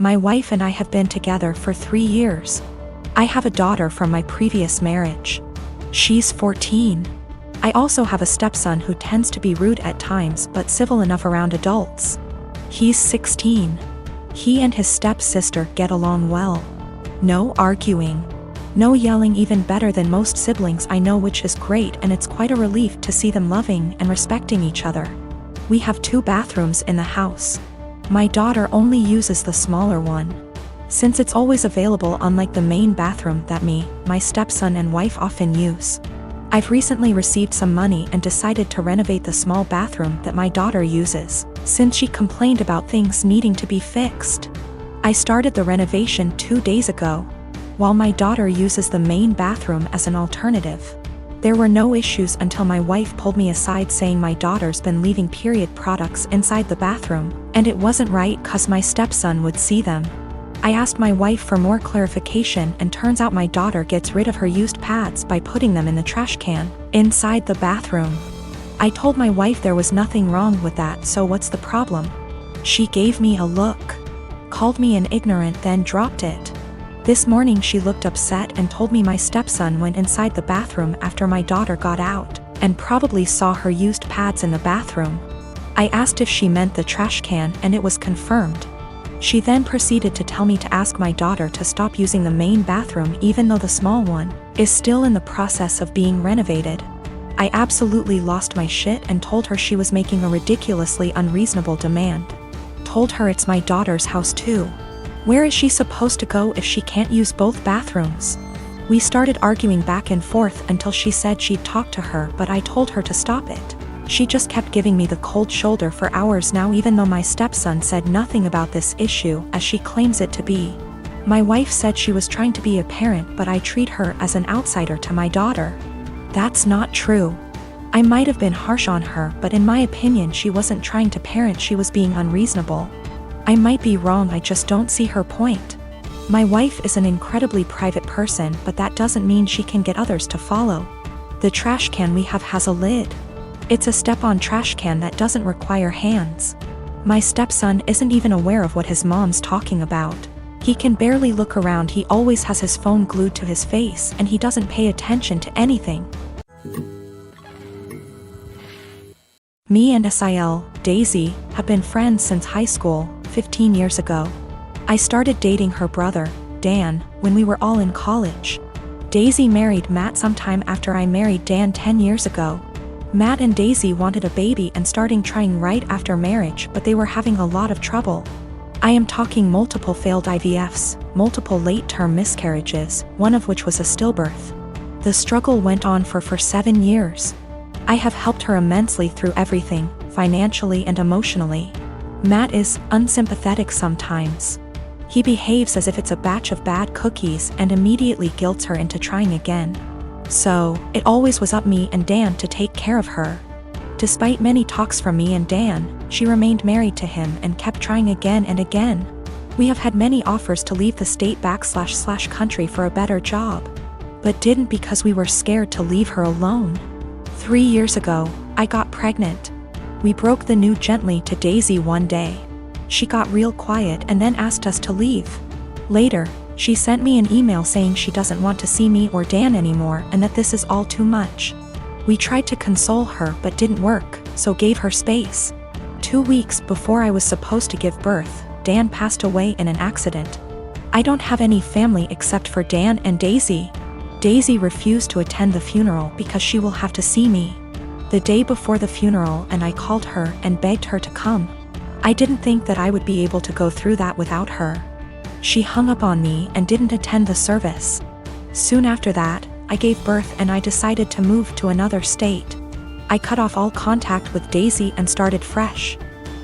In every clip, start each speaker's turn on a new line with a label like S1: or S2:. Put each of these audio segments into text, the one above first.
S1: My wife and I have been together for 3 years. I have a daughter from my previous marriage. She's 14. I also have a stepson who tends to be rude at times but civil enough around adults. He's 16. He and his stepsister get along well. No arguing. No yelling, even better than most siblings I know, which is great, and it's quite a relief to see them loving and respecting each other. We have 2 bathrooms in the house. My daughter only uses the smaller one, since it's always available, unlike the main bathroom that me, my stepson and wife often use. I've recently received some money and decided to renovate the small bathroom that my daughter uses, since she complained about things needing to be fixed. I started the renovation 2 days ago, while my daughter uses the main bathroom as an alternative. There were no issues until my wife pulled me aside saying my daughter's been leaving period products inside the bathroom, and it wasn't right 'cause my stepson would see them. I asked my wife for more clarification, and turns out my daughter gets rid of her used pads by putting them in the trash can inside the bathroom. I told my wife there was nothing wrong with that, so what's the problem? She gave me a look, called me an ignorant, then dropped it. This morning she looked upset and told me my stepson went inside the bathroom after my daughter got out, and probably saw her used pads in the bathroom. I asked if she meant the trash can, and it was confirmed. She then proceeded to tell me to ask my daughter to stop using the main bathroom even though the small one is still in the process of being renovated. I absolutely lost my shit and told her she was making a ridiculously unreasonable demand. Told her it's my daughter's house too. Where is she supposed to go if she can't use both bathrooms? We started arguing back and forth until she said she'd talk to her, but I told her to stop it. She just kept giving me the cold shoulder for hours now, even though my stepson said nothing about this issue as she claims it to be. My wife said she was trying to be a parent, but I treat her as an outsider to my daughter. That's not true. I might have been harsh on her, but in my opinion she wasn't trying to parent, she was being unreasonable. I might be wrong, I just don't see her point. My wife is an incredibly private person, but that doesn't mean she can get others to follow. The trash can we have has a lid. It's a step-on trash can that doesn't require hands. My stepson isn't even aware of what his mom's talking about. He can barely look around, he always has his phone glued to his face, and he doesn't pay attention to anything. Me and Sil, Daisy, have been friends since high school, 15 years ago. I started dating her brother, Dan, when we were all in college. Daisy married Matt sometime after I married Dan 10 years ago. Matt and Daisy wanted a baby and starting trying right after marriage, but they were having a lot of trouble. I am talking multiple failed IVFs, multiple late-term miscarriages, one of which was a stillbirth. The struggle went on for 7 years. I have helped her immensely through everything, financially and emotionally. Matt is unsympathetic sometimes. He behaves as if it's a batch of bad cookies and immediately guilts her into trying again. So, it always was up me and Dan to take care of her. Despite many talks from me and Dan, she remained married to him and kept trying again and again. We have had many offers to leave the state / country for a better job, but didn't because we were scared to leave her alone. 3 years ago, I got pregnant. We broke the news gently to Daisy one day. She got real quiet and then asked us to leave. Later, she sent me an email saying she doesn't want to see me or Dan anymore and that this is all too much. We tried to console her but didn't work, so gave her space. 2 weeks before I was supposed to give birth, Dan passed away in an accident. I don't have any family except for Dan and Daisy. Daisy refused to attend the funeral because she will have to see me the day before the funeral, and I called her and begged her to come. I didn't think that I would be able to go through that without her. She hung up on me and didn't attend the service. Soon after that, I gave birth and I decided to move to another state. I cut off all contact with Daisy and started fresh.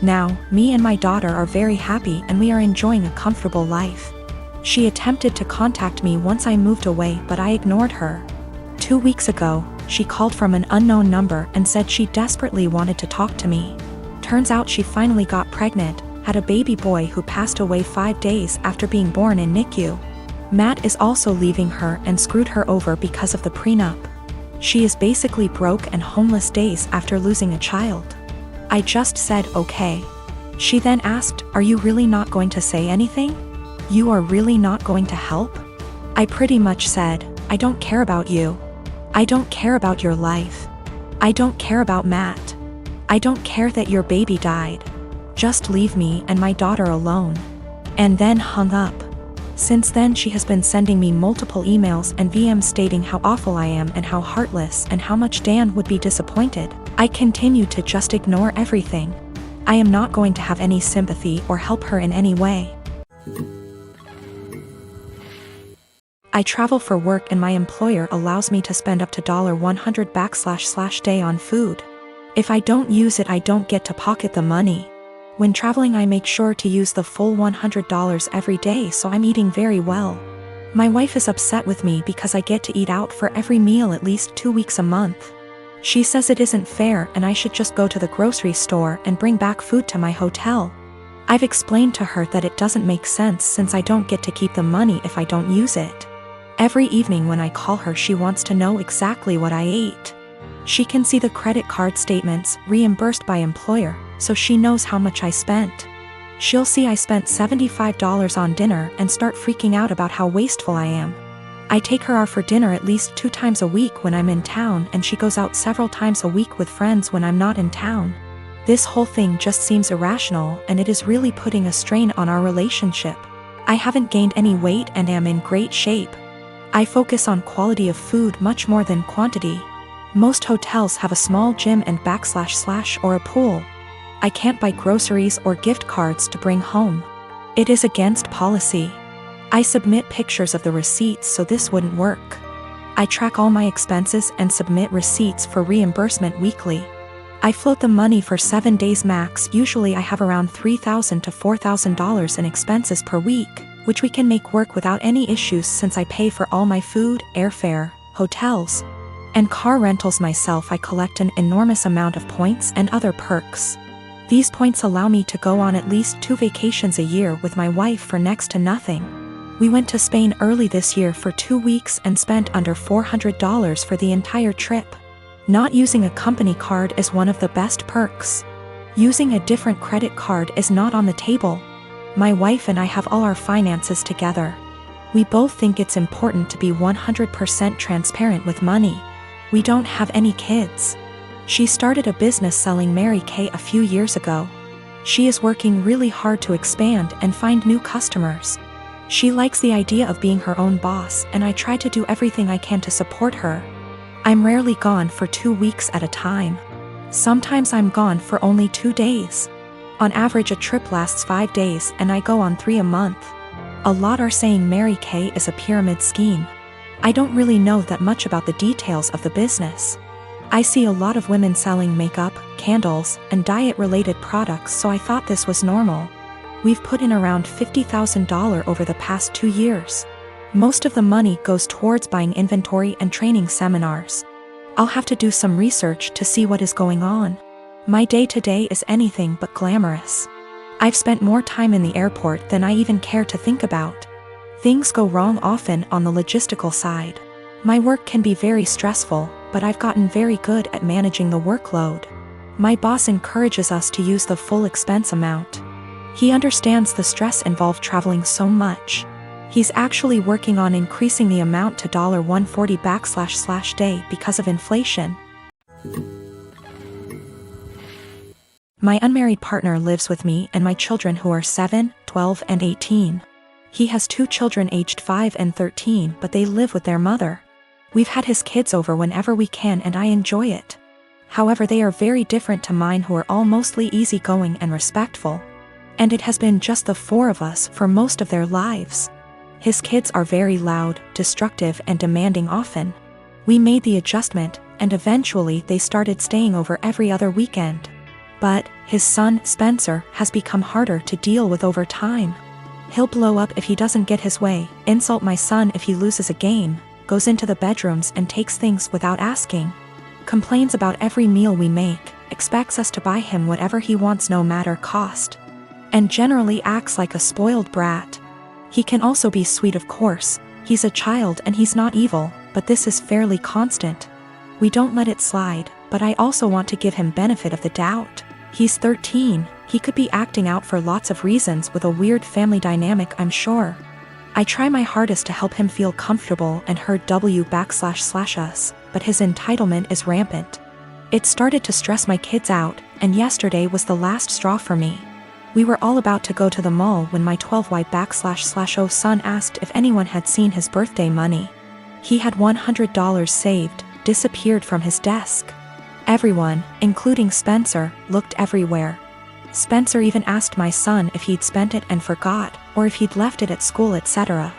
S1: Now, me and my daughter are very happy and we are enjoying a comfortable life. She attempted to contact me once I moved away, but I ignored her. 2 weeks ago, she called from an unknown number and said she desperately wanted to talk to me. Turns out she finally got pregnant, had a baby boy who passed away 5 days after being born in NICU. Matt is also leaving her and screwed her over because of the prenup. She is basically broke and homeless days after losing a child. I just said okay. She then asked, "Are you really not going to say anything? You are really not going to help?" I pretty much said, "I don't care about you. I don't care about your life. I don't care about Matt. I don't care that your baby died. Just leave me and my daughter alone." And then hung up. Since then she has been sending me multiple emails and VMs stating how awful I am and how heartless and how much Dan would be disappointed. I continue to just ignore everything. I am not going to have any sympathy or help her in any way. I travel for work and my employer allows me to spend up to $100 day on food. If I don't use it, I don't get to pocket the money. When traveling, I make sure to use the full $100 every day, so I'm eating very well. My wife is upset with me because I get to eat out for every meal at least 2 weeks a month. She says it isn't fair and I should just go to the grocery store and bring back food to my hotel. I've explained to her that it doesn't make sense since I don't get to keep the money if I don't use it. Every evening when I call her, she wants to know exactly what I ate. She can see the credit card statements reimbursed by employer, so she knows how much I spent. She'll see I spent $75 on dinner and start freaking out about how wasteful I am. I take her out for dinner at least 2 times a week when I'm in town, and she goes out several times a week with friends when I'm not in town. This whole thing just seems irrational, and it is really putting a strain on our relationship. I haven't gained any weight and am in great shape. I focus on quality of food much more than quantity. Most hotels have a small gym and / or a pool. I can't buy groceries or gift cards to bring home. It is against policy. I submit pictures of the receipts, so this wouldn't work. I track all my expenses and submit receipts for reimbursement weekly. I float the money for 7 days max. Usually I have around $3,000 to $4,000 in expenses per week, which we can make work without any issues since I pay for all my food, airfare, hotels, and car rentals myself. I collect an enormous amount of points and other perks. These points allow me to go on at least 2 vacations a year with my wife for next to nothing. We went to Spain early this year for 2 weeks and spent under $400 for the entire trip. Not using a company card is one of the best perks. Using a different credit card is not on the table. My wife and I have all our finances together. We both think it's important to be 100% transparent with money. We don't have any kids. She started a business selling Mary Kay a few years ago. She is working really hard to expand and find new customers. She likes the idea of being her own boss, and I try to do everything I can to support her. I'm rarely gone for 2 weeks at a time. Sometimes I'm gone for only 2 days. On average, a trip lasts 5 days and I go on 3 a month. A lot are saying Mary Kay is a pyramid scheme. I don't really know that much about the details of the business. I see a lot of women selling makeup, candles, and diet-related products, so I thought this was normal. We've put in around $50,000 over the past 2 years. Most of the money goes towards buying inventory and training seminars. I'll have to do some research to see what is going on. My day-to-day is anything but glamorous. I've spent more time in the airport than I even care to think about. Things go wrong often on the logistical side. My work can be very stressful, but I've gotten very good at managing the workload. My boss encourages us to use the full expense amount. He understands the stress involved traveling so much. He's actually working on increasing the amount to $140 day because of inflation. My unmarried partner lives with me and my children, who are 7, 12, and 18. He has 2 children aged 5 and 13, but they live with their mother. We've had his kids over whenever we can and I enjoy it. However, they are very different to mine, who are all mostly easygoing and respectful. And it has been just the 4 of us for most of their lives. His kids are very loud, destructive, and demanding often. We made the adjustment, and eventually they started staying over every other weekend. But his son, Spencer, has become harder to deal with over time. He'll blow up if he doesn't get his way, insult my son if he loses a game, goes into the bedrooms and takes things without asking, complains about every meal we make, expects us to buy him whatever he wants no matter cost, and generally acts like a spoiled brat. He can also be sweet, of course. He's a child and he's not evil, but this is fairly constant. We don't let it slide, but I also want to give him benefit of the doubt. He's 13, He could be acting out for lots of reasons with a weird family dynamic, I'm sure. I try my hardest to help him feel comfortable and heard //us, but his entitlement is rampant. It started to stress my kids out, and yesterday was the last straw for me. We were all about to go to the mall when my 12Y//O son asked if anyone had seen his birthday money. He had $100 saved, disappeared from his desk. Everyone, including Spencer, looked everywhere. Spencer even asked my son if he'd spent it and forgot, or if he'd left it at school, etc.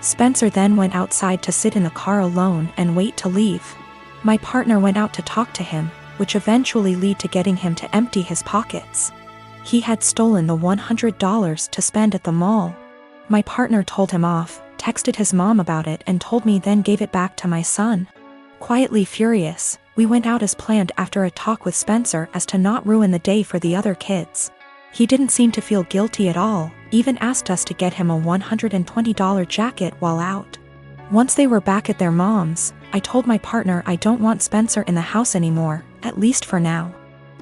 S1: Spencer then went outside to sit in the car alone and wait to leave. My partner went out to talk to him, which eventually led to getting him to empty his pockets. He had stolen the $100 to spend at the mall. My partner told him off, texted his mom about it and told me, then gave it back to my son. Quietly furious, we went out as planned after a talk with Spencer as to not ruin the day for the other kids. He didn't seem to feel guilty at all, even asked us to get him a $120 jacket while out. Once they were back at their mom's, I told my partner I don't want Spencer in the house anymore, at least for now.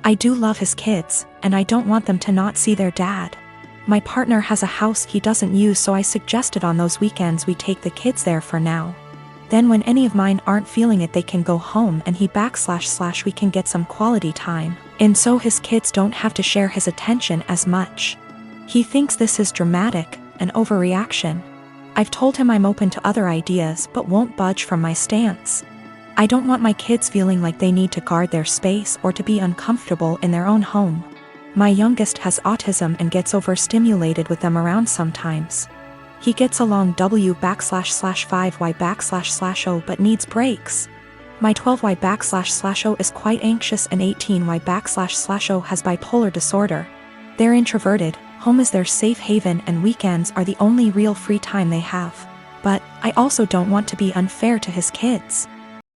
S1: I do love his kids, and I don't want them to not see their dad. My partner has a house he doesn't use, so I suggested on those weekends we take the kids there for now. Then when any of mine aren't feeling it, they can go home and we can get some quality time, and so his kids don't have to share his attention as much. He thinks this is dramatic, an overreaction. I've told him I'm open to other ideas but won't budge from my stance. I don't want my kids feeling like they need to guard their space or to be uncomfortable in their own home. My youngest has autism and gets overstimulated with them around sometimes. He gets along W/5Y/O but needs breaks. My 12Y//O is quite anxious and 18Y//O has bipolar disorder. They're introverted, home is their safe haven and weekends are the only real free time they have. But I also don't want to be unfair to his kids.